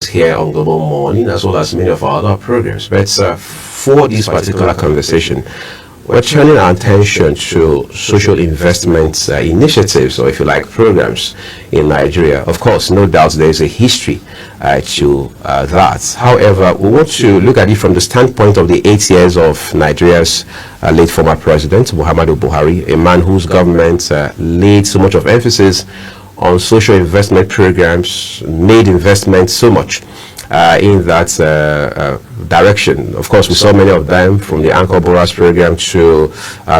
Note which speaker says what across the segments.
Speaker 1: here on Global Morning, as well as many of our other programs. But for this particular conversation, we're turning our attention to social investment initiatives, or if you like, programs in Nigeria. Of course, no doubt there is a history to that. However, we want to look at it from the standpoint of the 8 years of Nigeria's late former president, Muhammadu Buhari, a man whose government laid so much of emphasis on social investment programs, made investments so much in that direction. Of course, we saw many of them, from the Anchor Borrowers program to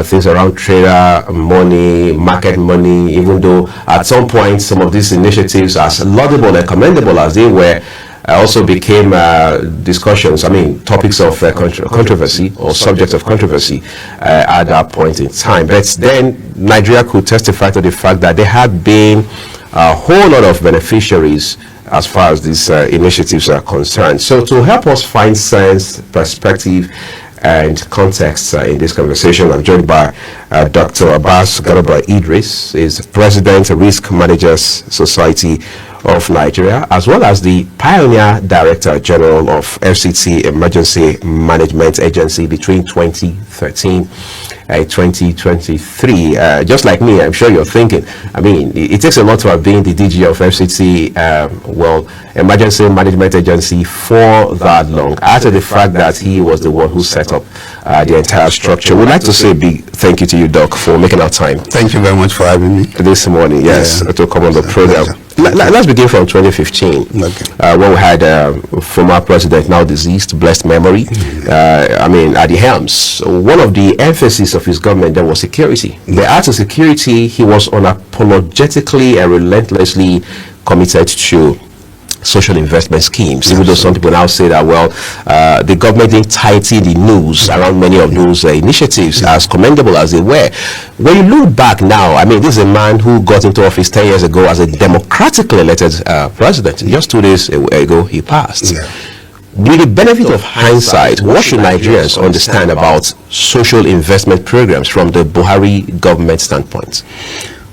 Speaker 1: things around trader money, market money, even though at some point some of these initiatives, as laudable and commendable as they were, also became discussions, topics of controversy or subjects of controversy at that point in time. But then Nigeria could testify to the fact that there had been a whole lot of beneficiaries as far as these initiatives are concerned. So to help us find sense, perspective, and context in this conversation, I'm joined by Dr. Abbas Garba Idris, is President of Risk Managers Society of Nigeria, as well as the Pioneer Director General of FCT Emergency Management Agency between 2013 and 2023. Just like me, I'm sure you're thinking, it takes a lot to have been the DG of FCT, Emergency Management Agency, for that long, after the fact that he was the one who set up the entire structure. We'd like to say a big thank you to you, Doc, for making our time.
Speaker 2: Thank you very much for having me
Speaker 1: this morning, to come on the program. Let's begin from 2015, when we had former president, now deceased, blessed memory, at the helms. One of the emphasis of his government then was security. The art of security, he was unapologetically and relentlessly committed to social investment schemes, even though some people now say that, the government didn't tighten the noose around many of those initiatives, as commendable as they were. When you look back now, this is a man who got into office 10 years ago as a democratically elected president. Just 2 days ago, he passed. With the benefit of hindsight, what should Nigerians understand about social investment programs from the Buhari government standpoint?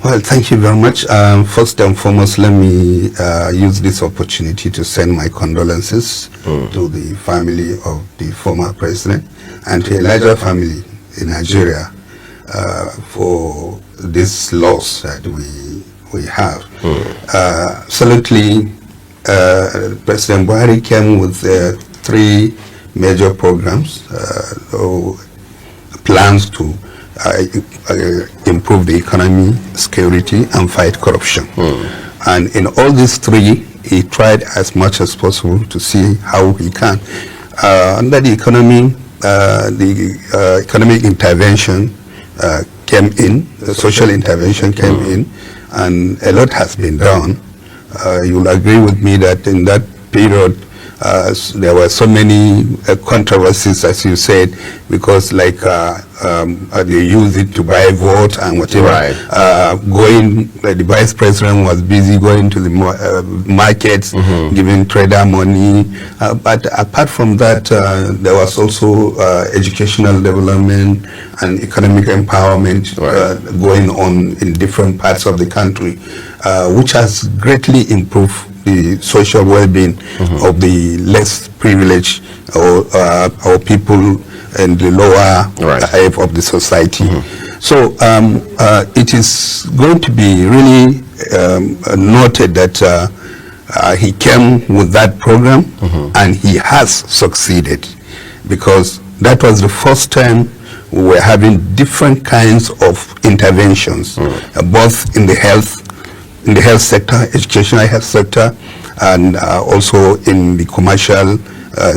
Speaker 2: Well, thank you very much. First and foremost, let me use this opportunity to send my condolences to the family of the former president and to a larger family in Nigeria for this loss that we have. Absolutely, President Buhari came with 3 major programs, plans to improve the economy, security, and fight corruption. And in all these 3, he tried as much as possible to see how he can. Under the economy, the economic intervention came in, the social intervention came in, and a lot has been done. You'll agree with me that in that period, there were so many controversies, as you said, because they use it to buy vote and whatever. The vice president was busy going to the markets, giving trader money. But apart from that, there was also educational development and economic empowerment going on in different parts of the country, which has greatly improved the social well-being of the less privileged or people in the lower half of the society. So it is going to be really noted that he came with that program and he has succeeded, because that was the first time we were having different kinds of interventions, both in the health sector, educational health sector, and also in the commercial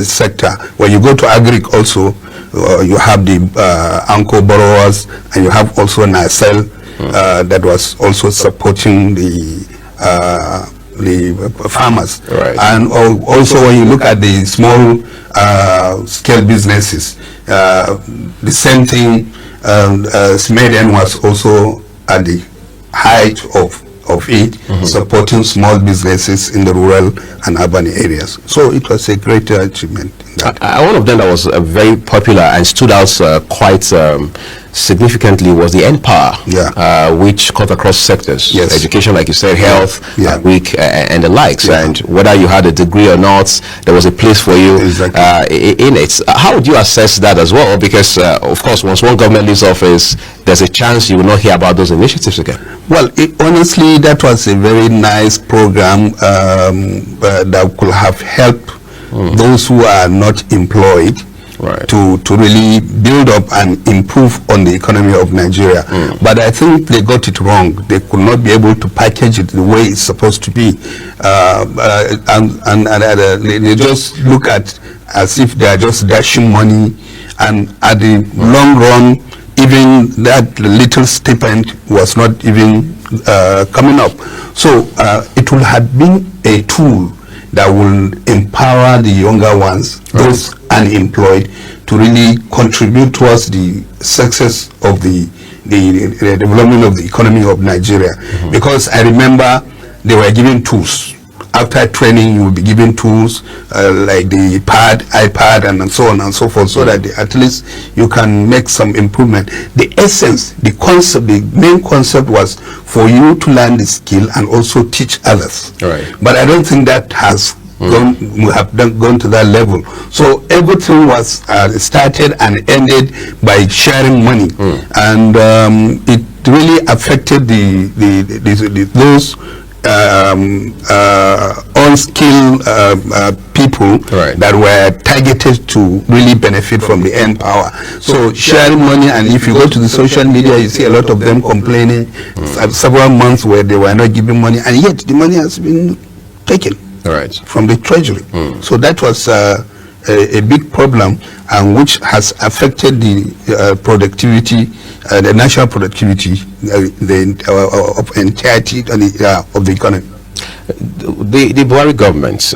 Speaker 2: sector. When you go to agric also, you have the Anchor Borrowers, and you have also NACEL that was also supporting the farmers. And also when you look at the small scale businesses, the same thing, Smeden was also at the height of it, supporting small businesses in the rural and urban areas. So it was a great achievement.
Speaker 1: One of them that was very popular and stood out quite significantly was the NPower,
Speaker 2: Yeah.
Speaker 1: which cut across sectors.
Speaker 2: Yes.
Speaker 1: Education, like you said, health,
Speaker 2: Yeah.
Speaker 1: and the likes.
Speaker 2: Yeah.
Speaker 1: And whether you had a degree or not, there was a place for you in it. How would you assess that as well? Because, of course, once one government leaves office, there's a chance you will not hear about those initiatives again.
Speaker 2: Well, honestly, that was a very nice program that could have helped those who are not employed.
Speaker 1: Right.
Speaker 2: To really build up and improve on the economy of Nigeria. But I think they got it wrong. They could not be able to package it the way it's supposed to be. They just look at as if they are just dashing money, and at the long run, even that little stipend was not even coming up. So it would have been a tool that will empower the younger ones, those unemployed, to really contribute towards the success of the development of the economy of Nigeria. Because I remember they were given tools. After training, you will be given tools like the iPad, and so on and so forth, so that at least you can make some improvement. The essence, the concept, the main concept was for you to learn the skill and also teach others.
Speaker 1: Right.
Speaker 2: But I don't think that has gone to that level. So everything was started and ended by sharing money, and it really affected those unskilled people that were targeted to really benefit from the NPower. So sharing money, and if you go to the social media, you see a lot of them complaining several months where they were not giving money, and yet the money has been taken from the treasury. So that was a big problem, and which has affected the productivity, the national productivity, of entirety of the economy.
Speaker 1: The Buhari government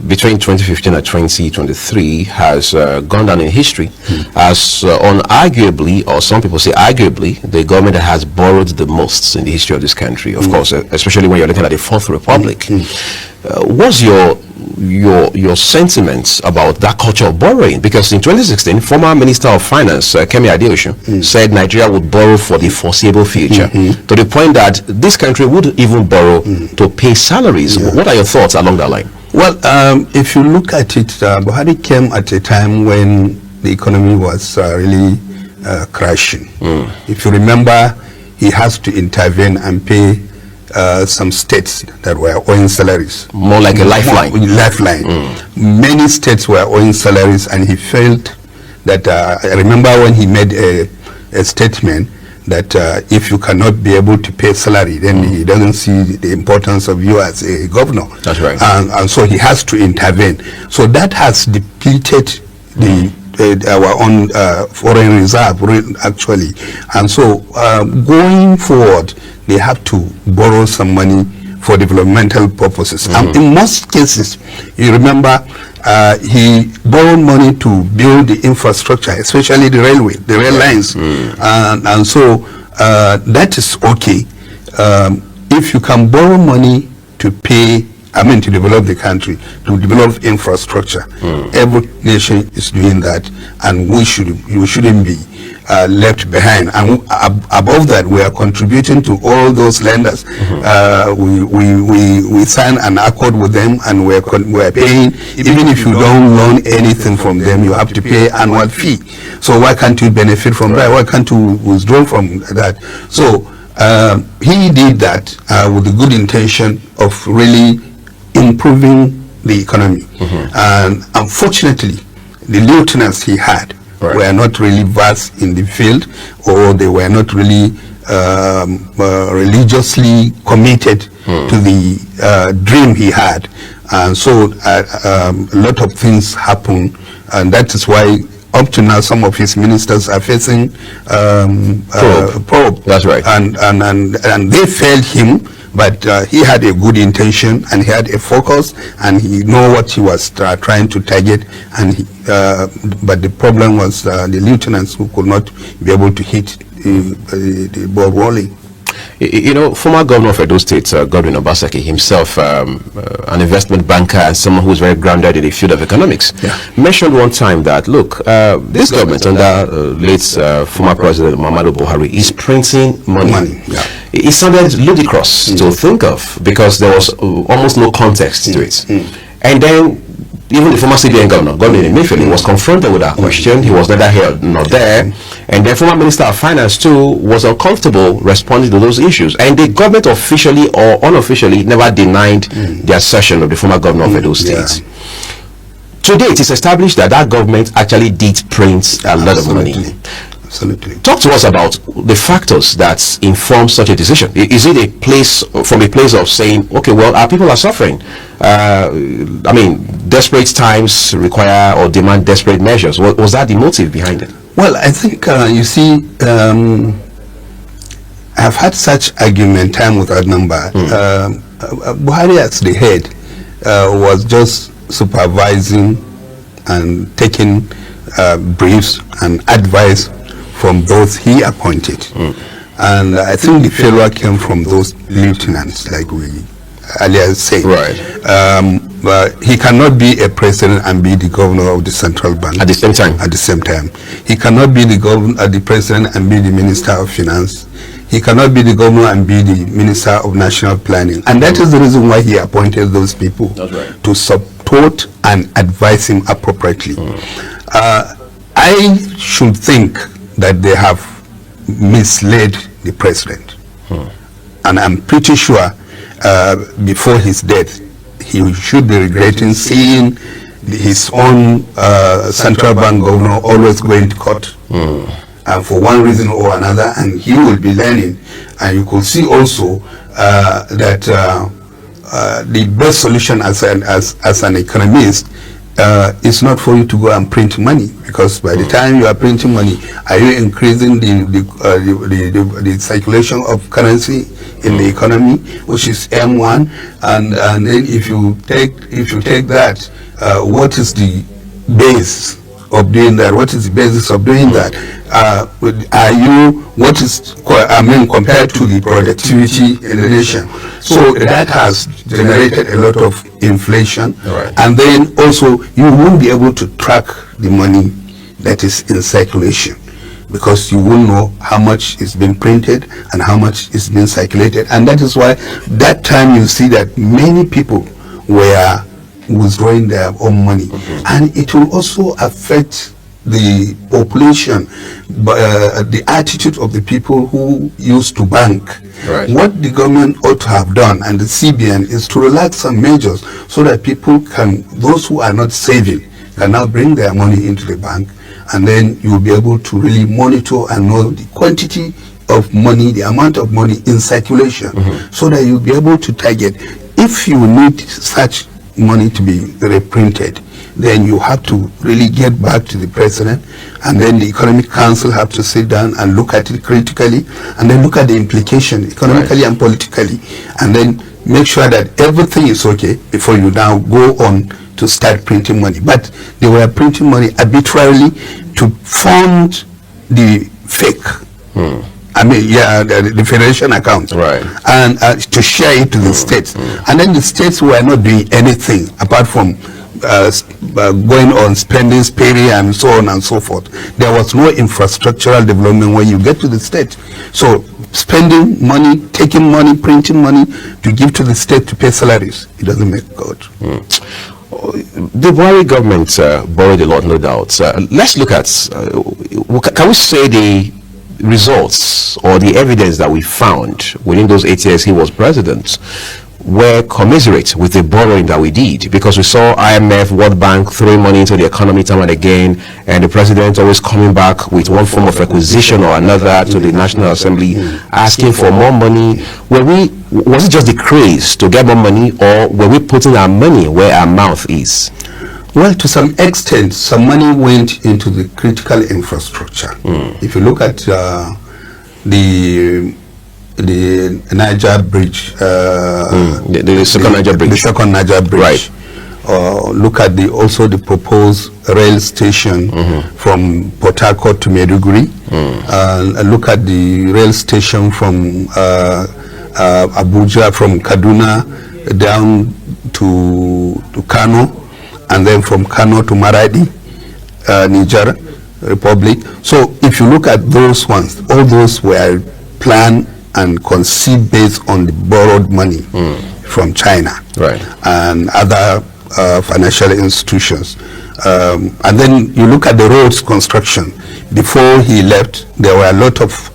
Speaker 1: between 2015 and 2023 has gone down in history as unarguably, or some people say arguably, the government that has borrowed the most in the history of this country. Of course, especially when you're looking at the Fourth Republic. What's your sentiments about that culture of borrowing? Because in 2016, former Minister of Finance Kemi Adeosun said Nigeria would borrow for the foreseeable future, to the point that this country would even borrow to pay salaries. What are your thoughts along that line?
Speaker 2: Well, if you look at it, Buhari came at a time when the economy was really crashing. If you remember, he has to intervene and pay some states that were owing salaries.
Speaker 1: More like a lifeline.
Speaker 2: Many states were owing salaries, and he felt that, I remember when he made a statement that if you cannot be able to pay salary, then he doesn't see the importance of you as a governor.
Speaker 1: That's right.
Speaker 2: And so he has to intervene. So that has depleted our own foreign reserve, actually. And so going forward, they have to borrow some money for developmental purposes. And in most cases, you remember, he borrowed money to build the infrastructure, especially the railway, the rail lines. And so that is okay. If you can borrow money to pay, to develop the country, to develop infrastructure, every nation is doing that, and you shouldn't be left behind. And above that, we are contributing to all those lenders. We sign an accord with them, and we're paying. Even if you don't loan anything from them, you have to pay annual fee. So why can't you benefit from that? Why can't you withdraw from that? So he did that with the good intention of really improving the economy. And unfortunately, the lieutenants he had were not really versed in the field, or they were not really religiously committed to the dream he had. And so a lot of things happen, and that is why up to now some of his ministers are facing probe.
Speaker 1: That's right.
Speaker 2: And they failed him, but he had a good intention, and he had a focus, and he knew what he was trying to target. And but the problem was the lieutenants who could not be able to hit the ball rolling.
Speaker 1: You know, former governor of Edo State, Godwin Obaseki, himself, an investment banker and someone who's very grounded in the field of economics, mentioned one time that, look, this government under late former President Muhammadu Buhari is printing money. It sounded ludicrous to think of because there was almost no context to it. And then even the former CBN governor, Godwin Emefiele, was confronted with that question. He was neither here nor there. And the former Minister of Finance, too, was uncomfortable responding to those issues. And the government officially or unofficially never denied the assertion of the former governor of Edo State. Today, it is established that that government actually did print a lot of money.
Speaker 2: Absolutely.
Speaker 1: Talk to us about the factors that inform such a decision. Is it a place, from a place of saying, okay, well, our people are suffering? I mean, desperate times require or demand desperate measures. Was that the motive behind it?
Speaker 2: Well, I think, you see, I've had such argument time without number. Buhari as the head was just supervising and taking briefs and advice from those he appointed. And I think the failure came from those lieutenants, like we earlier said. But he cannot be a president and be the governor of the central bank
Speaker 1: at the same time.
Speaker 2: At the same time, he cannot be the governor, the president, and be the minister of finance. He cannot be the governor and be the minister of national planning. And that is the reason why he appointed those people to support and advise him appropriately. I should think that they have misled the president. And I'm pretty sure before his death, he should be regretting seeing his own central bank governor always going to court for one reason or another, and he will be learning. And you could see also that the best solution as an economist is not for you to go and print money, because by the time you are printing money, are you increasing the circulation of currency in the economy, which is M1, and then if you take that, what is the base of doing that? What is the basis of doing that? Compared to the productivity in the nation? So that has generated a lot of inflation, and then also you won't be able to track the money that is in circulation, because you won't know how much is being printed and how much is being circulated. And that is why that time you see that many people were withdrawing their own money. And it will also affect the population, the attitude of the people who used to bank. What the government ought to have done, and the CBN, is to relax some measures so that people can, those who are not saving, can now bring their money into the bank, and then you will be able to really monitor and know the quantity of money, the amount of money in circulation, so that you'll be able to target. If you need such money to be reprinted, then you have to really get back to the president, and then the economic council have to sit down and look at it critically, and then look at the implication economically and politically, and then make sure that everything is okay before you now go on to start printing money. But they were printing money arbitrarily to fund the fake, the federation account, and to share it to the states. And then the states were not doing anything apart from going on spending spree and so on and so forth. There was no infrastructural development when you get to the state. So spending money, taking money, printing money to give to the state to pay salaries, it doesn't make good. The Buhari government borrowed a lot, no doubt. Let's look at, can we say the results or the evidence that we found within those 8 years he was president were commensurate with the borrowing that we did? Because we saw IMF, World Bank throwing money into the economy time and again, and the president always coming back with one form of requisition or another to the National Assembly asking for more money. Was it just the craze to get more money, or were we putting our money where our mouth is? Well, to some extent, some money went into the critical infrastructure. If you look at the Niger Bridge,
Speaker 1: the second Niger Bridge,
Speaker 2: the second Niger Bridge, look at also the proposed rail station from Port Harcourt to Maiduguri, look at the rail station from Abuja, from Kaduna down to Kano, and then from Kano to Maradi, Niger Republic. So if you look at those ones, all those were planned and conceived based on the borrowed money from China and other financial institutions. And then you look at the roads construction. Before he left, there were a lot of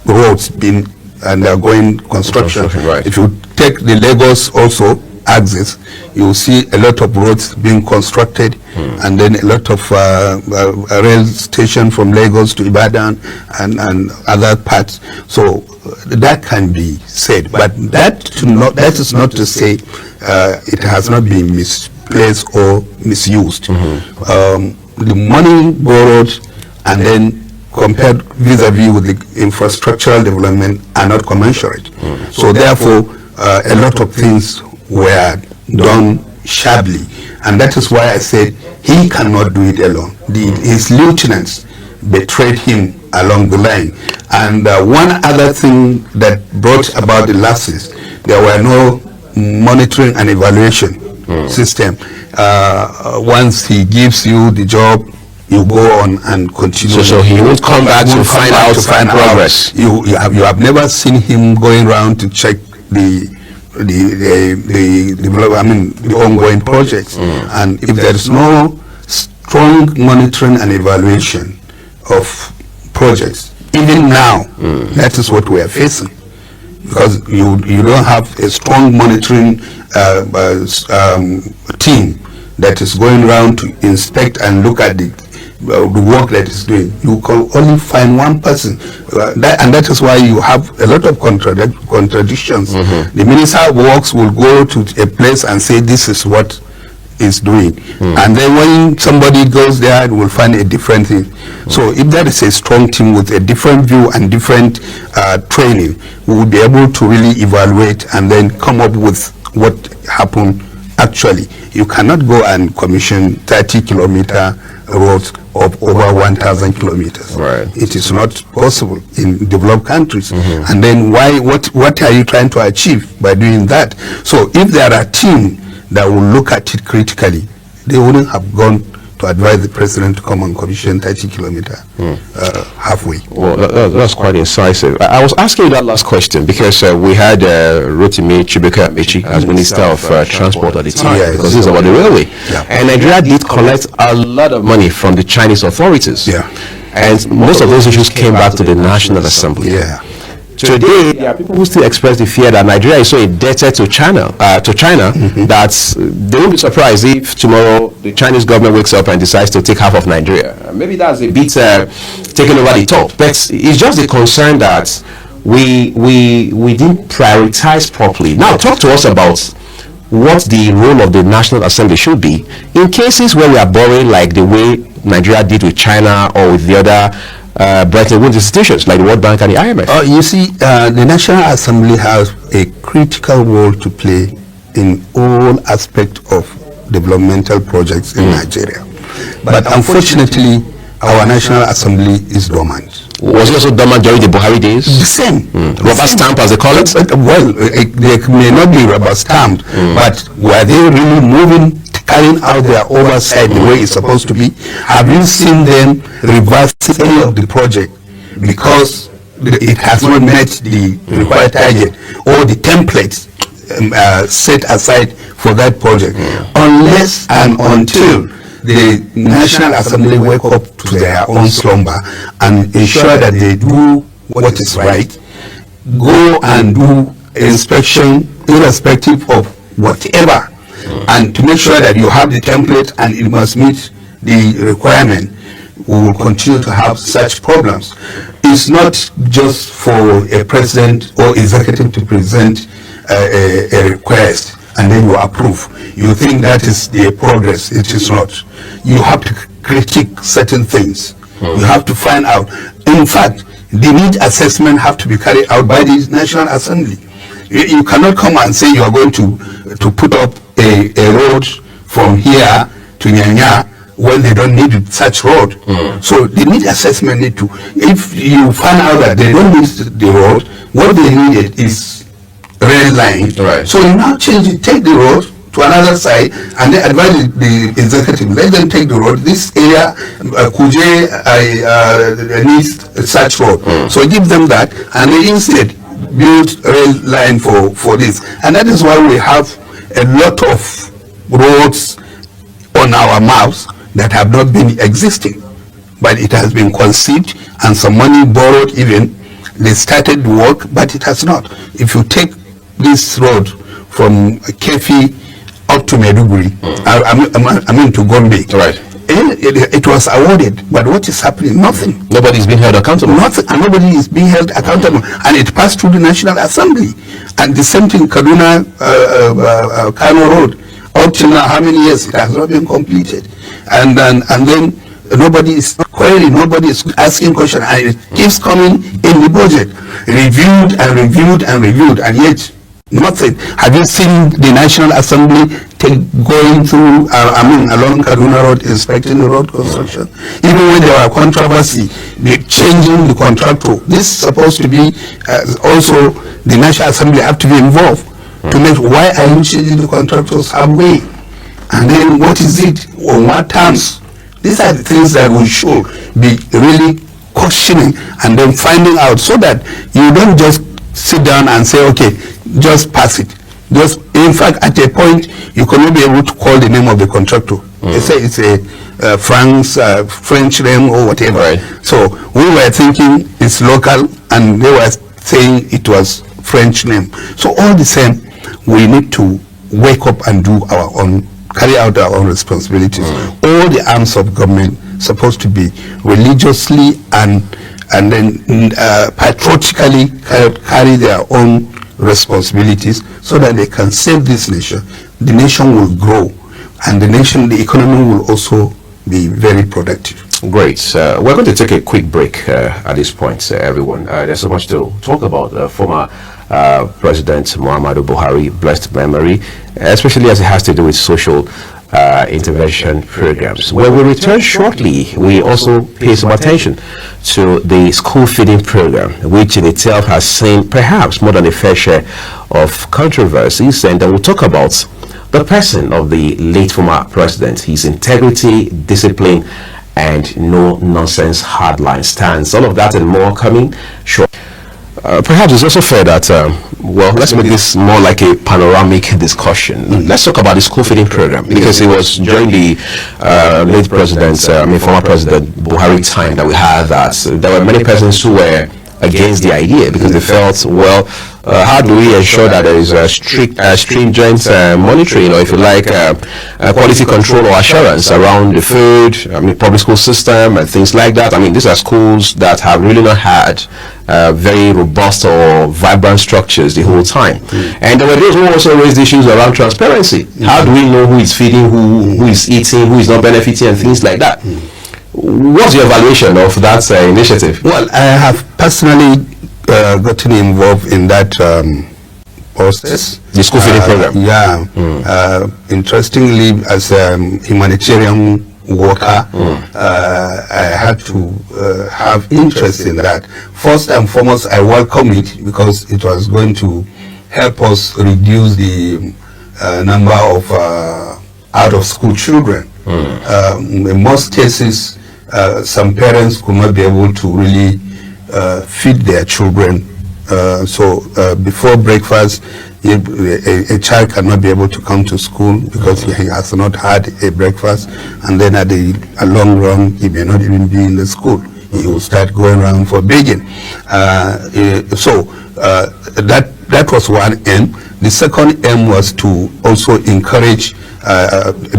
Speaker 2: roads being undergoing construction. If you take the Lagos also axis, you will see a lot of roads being constructed, and then a lot of rail station from Lagos to Ibadan and other parts. So that can be said, but that is not to say it has not been misplaced or misused. The money borrowed and then compared vis-a-vis with the infrastructural development are not commensurate. So therefore, a lot of things were done sharply, and that is why I said he cannot do it alone. His lieutenants betrayed him along the line. And one other thing that brought about the lapses, there were no monitoring and evaluation system. Once he gives you the job, you go on and continue.
Speaker 1: So he won't come back to find out progress.
Speaker 2: You have never seen him going around to check the ongoing projects. And if there is no strong monitoring and evaluation of projects, even now, that is what we are facing, because you don't have a strong monitoring team that is going around to inspect and look at the work that is doing. You can only find one person, and that is why you have a lot of contradictions. The Minister of Works will go to a place and say this is what is doing, and then when somebody goes there, it will find a different thing. So if there is a strong team with a different view and different training, we will be able to really evaluate and then come up with what happened actually. You cannot go and commission 30-kilometer roads of over 1,000 kilometers. It is not possible in developed countries. And then what are you trying to achieve by doing that? So if there are teams that will look at it critically, they wouldn't have gone to advise the president to come and commission 30-kilometer halfway.
Speaker 1: Well, that's quite incisive. I was asking you that last question because we had Rotimi Chibuka Mechi as Minister of Transport at the time, because this is about the railway. And Nigeria did collect a lot of money from the Chinese authorities. And most of those issues came back to the National Assembly. Today, there are people who still express the fear that Nigeria is so indebted to China that they won't be surprised if tomorrow the Chinese government wakes up and decides to take half of Nigeria. Maybe that's a bit taking over the top, but it's just a concern that we didn't prioritize properly. Now, talk to us about what the role of the National Assembly should be in cases where we are borrowing like the way Nigeria did with China or with the other Bretton Woods institutions like the World Bank and the IMF.
Speaker 2: You see, the National Assembly has a critical role to play in all aspects of developmental projects in Nigeria. But unfortunately, our National Assembly is dormant.
Speaker 1: Was it also dormant during the Buhari days?
Speaker 2: The same.
Speaker 1: Rubber stamp, as they call it?
Speaker 2: Well, they may not be rubber stamped, but were they really moving, carrying out their oversight the way it's supposed to be? Have you seen them reverse any of the project because it has not met the required target or the templates set aside for that project? Unless and until the National Assembly wake up to their own slumber and ensure that they do what is right, go and do inspection irrespective of whatever, and to make sure that you have the template and it must meet the requirement, we will continue to have such problems. It's not just for a president or executive to present a request and then you approve. You think that is the progress. It is not. You have to critique certain things. You have to find out. In fact, the need assessment have to be carried out by the National Assembly. You cannot come and say you are going to put up a road from here to Nyanya when they don't need such road. So the need assessment need to, if you find out that they don't need the road, what they needed is rail line.
Speaker 1: Right.
Speaker 2: So you now change it, take the road to another side, and then advise the executive, let them take the road. This area, Kuje, needs such road. So give them that, and they instead build rail line for this. And that is why we have a lot of roads on our maps that have not been existing, but it has been conceived and some money borrowed even. They started the work, but it has not. If you take this road from Kefi up to Maiduguri, I mean to Gombe,
Speaker 1: Right.
Speaker 2: It was awarded, but what is happening? Nothing.
Speaker 1: Nobody's being held accountable.
Speaker 2: Nothing, and nobody is being held accountable. And it passed through the National Assembly. And the same thing, Kaduna Kano Road. Up till now, how many years? It has not been completed. And then nobody is querying, nobody is asking questions, and it keeps coming in the budget, reviewed and reviewed and reviewed, and yet nothing. Have you seen the National Assembly going through, along Kaduna Road, inspecting the road construction? Even when there were controversy, changing the contractor. This is supposed to be also the National Assembly have to be involved to make, why are you changing the contractors halfway? And then what is it? On what terms? These are the things that we should be really questioning and then finding out, so that you don't just sit down and say, okay, just pass it. Just, in fact, at a point, you cannot be able to call the name of the contractor. They say it's a French name or whatever.
Speaker 1: Right.
Speaker 2: So we were thinking it's local, and they were saying it was French name. So all the same, we need to wake up and do our own, carry out our own responsibilities. All the arms of government supposed to be religiously and then patriotically carry their own responsibilities, so that they can save this nation. The nation will grow, and the economy will also be very productive.
Speaker 1: Great. We're going to take a quick break at this point, everyone. There's so much to talk about. Former President Muhammadu Buhari, blessed memory, especially as it has to do with social intervention programs. When we return shortly, we also pay some attention to the school feeding program, which in itself has seen perhaps more than a fair share of controversies, and we'll talk about the person of the late former president, his integrity, discipline, and no-nonsense hardline stance. All of that and more coming short. Perhaps it's also fair that, let's make this more like a panoramic discussion. Let's talk about the school feeding program, because it was during the late president, former President Buhari time that we had that. There were many persons who were against the idea, because they felt, how do we ensure that there is a strict, stringent monitoring, or if you like, quality control or assurance around the food, public school system and things like that. These are schools that have really not had very robust or vibrant structures the whole time. And there were those who also raised issues around transparency. How do we know who is feeding, who is eating, who is not benefiting, and things like that? What's your evaluation of that initiative?
Speaker 2: Well, I have personally gotten involved in that process.
Speaker 1: The school feeding program?
Speaker 2: Interestingly, as a humanitarian worker, I had to have interest in that. First and foremost, I welcome it because it was going to help us reduce the number of out-of-school children. In most cases, some parents could not be able to really feed their children. So before breakfast, a child cannot be able to come to school because he has not had a breakfast, and then at the long run, he may not even be in the school. He will start going around for begging. So that was one aim. The second aim was to also encourage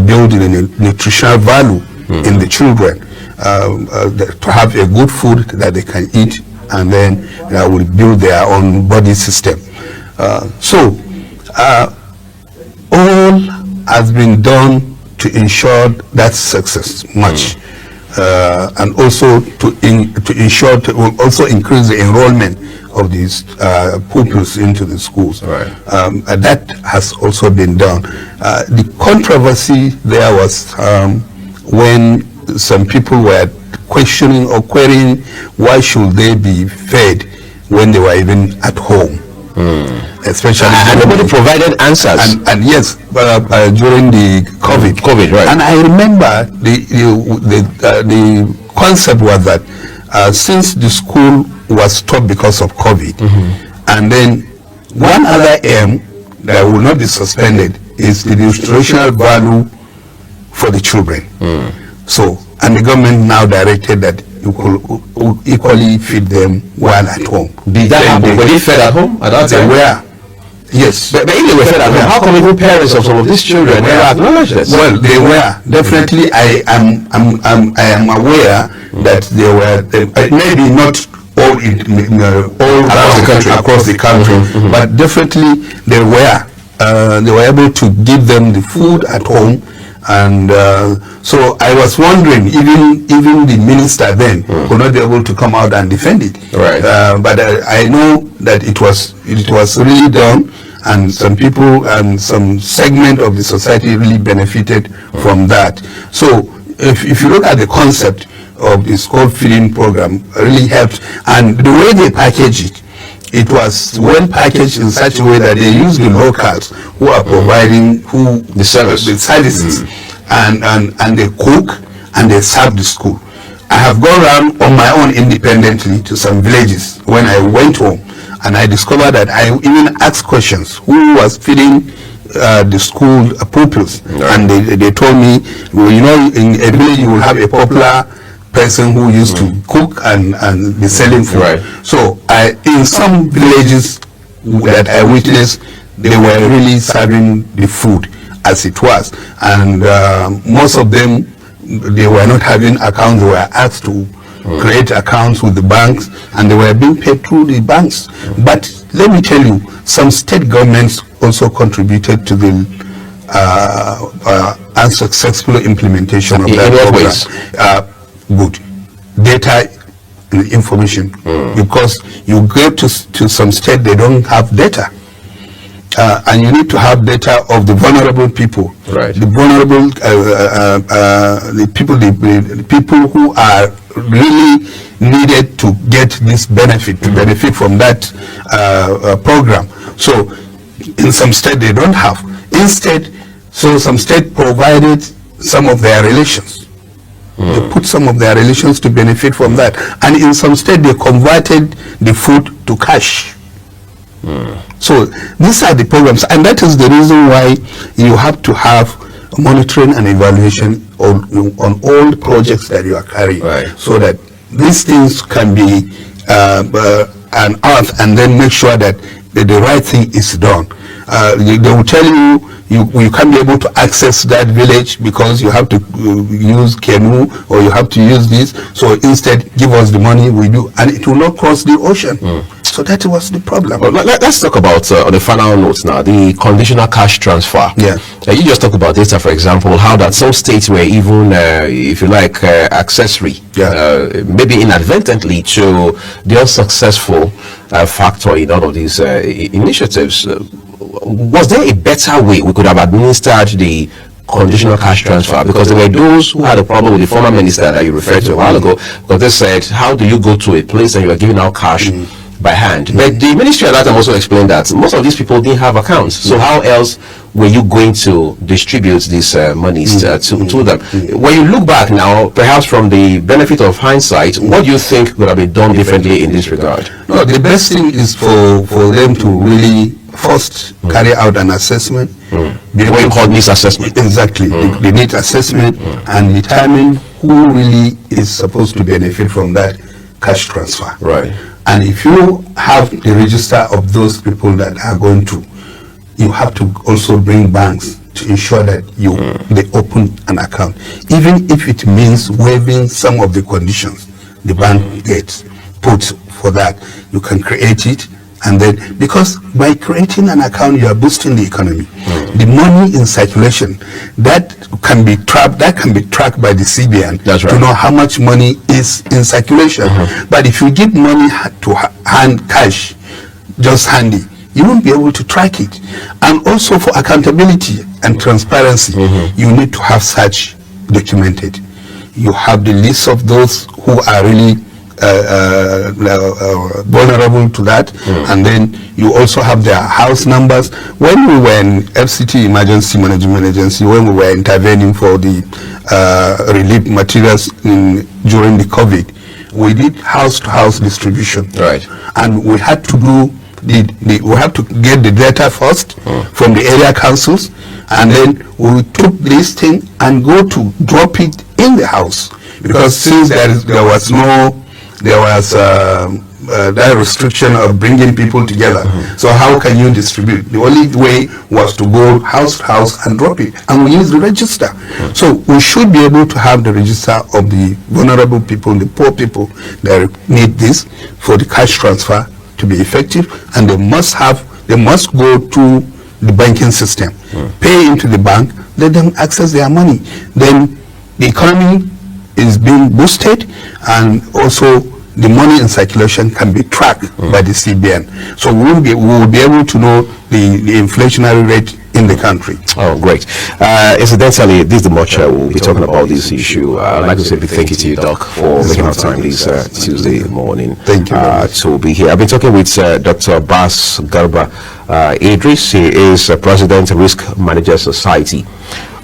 Speaker 2: building a nutritional value in the children, to have a good food that they can eat, and then that will build their own body system. All has been done to ensure that success much. and also to ensure to will also increase the enrollment of these pupils into the schools.
Speaker 1: Right.
Speaker 2: And that has also been done. The controversy there was when some people were questioning or querying why should they be fed when they were even at home. Especially
Speaker 1: and nobody provided answers.
Speaker 2: And yes, during the COVID,
Speaker 1: right? And
Speaker 2: I remember the concept was that since the school was stopped because of COVID, and then one other aim that will not be suspended is the nutritional value for the children. So, and the government now directed that you could equally feed them while at home.
Speaker 1: Did that happen? Were they fed at home at that time?
Speaker 2: They were. Yes.
Speaker 1: But if they were fed at home, how come even parents of some of these children never acknowledge this?
Speaker 2: Well, they were. Definitely, I am aware that they were, maybe not all across the country, but definitely they were able to give them the food at home. And so I was wondering, even the minister then could not be able to come out and defend it.
Speaker 1: Right.
Speaker 2: But I know that it was really done, and some people and some segment of the society really benefited from that. So if you look at the concept of the school feeding program, really helped, and the way they package it. It was well packaged in such a way that they use the locals who are providing the services, and they cook and they serve the school. I have gone around on my own independently to some villages when I went home, and I discovered that I even asked questions who was feeding the school pupils, and they told me, well, you know, in a village you will have a popular person who used to cook and be selling food.
Speaker 1: Right.
Speaker 2: So in some villages that I witnessed, they were really serving the food as it was, and most of them, they were not having accounts. They were asked to create accounts with the banks, and they were being paid through the banks. But let me tell you, some state governments also contributed to the unsuccessful implementation of that program. Good data and information, because you go to some state, they don't have data, and you need to have data of the vulnerable people,
Speaker 1: right?
Speaker 2: The vulnerable, the people who are really needed to get this benefit, to benefit from that program. So in some state they don't have. Instead, so some state provided some of their relations. They put some of their relations to benefit from that. And in some state, they converted the food to cash. So these are the programs. And that is the reason why you have to have monitoring and evaluation on all the projects that you are carrying.
Speaker 1: Right.
Speaker 2: So that these things can be unearthed, and then make sure that the right thing is done. They will tell you, you can't be able to access that village because you have to use canoe, or you have to use this. So instead, give us the money, we do, and it will not cross the ocean. So that was the problem.
Speaker 1: Well, let's talk about, on the final notes now, the conditional cash transfer.
Speaker 2: Yeah.
Speaker 1: You just talked about data, for example, how that some states were even, if you like, accessory, maybe inadvertently, to the unsuccessful factor in all of these initiatives. Was there a better way we could have administered the conditional cash transfer? Because there were those who had a problem with the former minister that you referred to a while ago, because they said, how do you go to a place and you are giving out cash by hand? But the ministry at that time also explained that most of these people didn't have accounts. So how else were you going to distribute these monies to them? When you look back now, perhaps from the benefit of hindsight, what do you think could have been done differently in this regard?
Speaker 2: No, the best thing is for them to really first carry out an assessment.
Speaker 1: What you call needs assessment.
Speaker 2: Exactly, the needs assessment, and determine who really is supposed to benefit from that cash transfer.
Speaker 1: Right.
Speaker 2: And if you have the register of those people that are going to, you have to also bring banks to ensure that they open an account, even if it means waiving some of the conditions the bank gets put for that. You can create it, And then, because by creating an account, you are boosting the economy. The money in circulation, that can be tracked by the CBN.
Speaker 1: That's right.
Speaker 2: To know how much money is in circulation. But if you give money to hand cash, just handy, you won't be able to track it. And also for accountability and transparency, you need to have such documented. You have the list of those who are really vulnerable to that, and then you also have their house numbers. When we were in FCT, Emergency Management Agency, when we were intervening for the relief materials during the COVID, we did house-to-house distribution,
Speaker 1: right?
Speaker 2: And we had to do we have to get the data first from the area councils, and then we took this thing and go to drop it in the house, because since there was that restriction of bringing people together. So how can you distribute? The only way was to go house to house and drop it, and we use the register. So we should be able to have the register of the vulnerable people, the poor people that need this for the cash transfer to be effective, and they must go to the banking system, pay into the bank, let them access their money. Then the economy is being boosted, and also the money in circulation can be tracked by the CBN. So we will be able to know the inflationary rate in the country.
Speaker 1: Oh, great. Incidentally, this is the much we'll be talking about this issue. I'd like to say big thank you to you, Doc, for making our time this Tuesday morning.
Speaker 2: Thank you
Speaker 1: to be here. I've been talking with Dr. Bas Garba Idris. He is President Risk Manager Society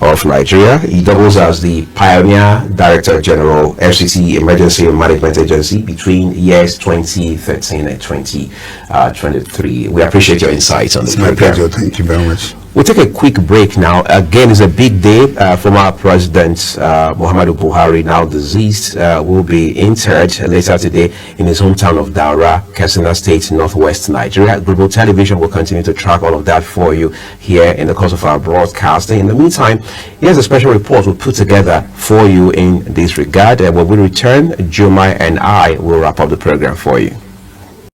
Speaker 1: of Nigeria. He doubles as the Pioneer Director General, FCT Emergency Management Agency, between years 2013 and 2023. We appreciate your insights on this.
Speaker 2: It's my pleasure. Thank you very much.
Speaker 1: We'll take a quick break now. Again, it's a big day. Former President Muhammadu Buhari, now deceased, will be interred later today in his hometown of Daura, Katsina State, northwest Nigeria. Global Television will continue to track all of that for you here in the course of our broadcasting. In the meantime, here's a special report we'll put together for you in this regard. When we return, Jumai and I will wrap up the program for you.